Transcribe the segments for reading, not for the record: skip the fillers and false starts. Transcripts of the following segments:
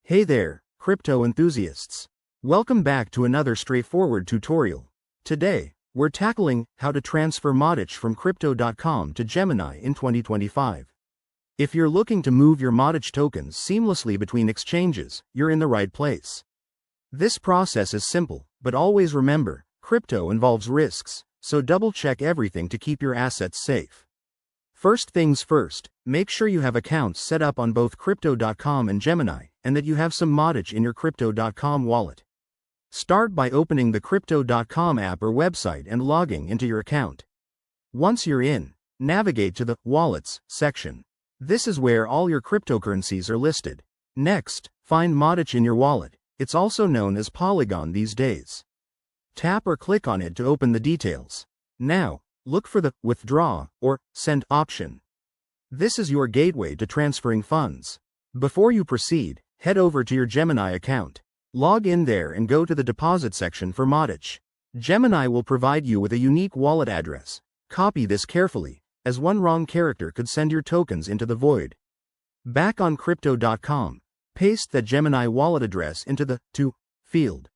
Hey there, crypto enthusiasts. Welcome back to another straightforward tutorial. Today, we're tackling how to transfer Matic from Crypto.com to Gemini in 2025. If you're looking to move your Matic tokens seamlessly between exchanges, you're in the right place. This process is simple, but always remember, crypto involves risks, so double-check everything to keep your assets safe. First things first, make sure you have accounts set up on both Crypto.com and Gemini, and that you have some Matic in your Crypto.com wallet. Start by opening the Crypto.com app or website and logging into your account. Once you're in, navigate to the Wallets section. This is where all your cryptocurrencies are listed. Next, find Matic in your wallet. It's also known as Polygon these days. Tap or click on it to open the details. Now, look for the Withdraw or Send option. This is your gateway to transferring funds. Before you proceed, head over to your Gemini account. Log in there and go to the Deposit section for Matic. Gemini will provide you with a unique wallet address. Copy this carefully, as one wrong character could send your tokens into the void. Back on Crypto.com, paste that Gemini wallet address into the To field.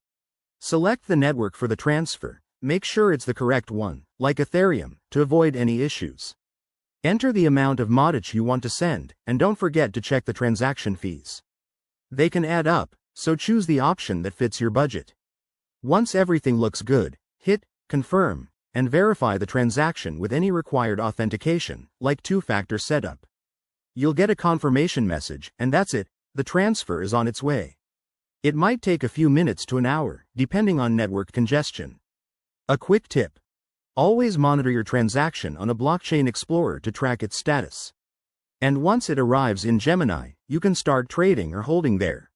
Select the network for the transfer. Make sure it's the correct one, like Ethereum, to avoid any issues. Enter the amount of Matic you want to send, and don't forget to check the transaction fees. They can add up, so choose the option that fits your budget. Once everything looks good, hit Confirm, and verify the transaction with any required authentication, like two-factor setup. You'll get a confirmation message, and that's it, the transfer is on its way. It might take a few minutes to an hour, depending on network congestion. A quick tip. Always monitor your transaction on a blockchain explorer to track its status. And once it arrives in Gemini, you can start trading or holding there.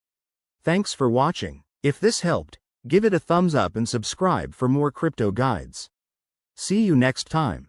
Thanks for watching. If this helped, give it a thumbs up and subscribe for more crypto guides. See you next time.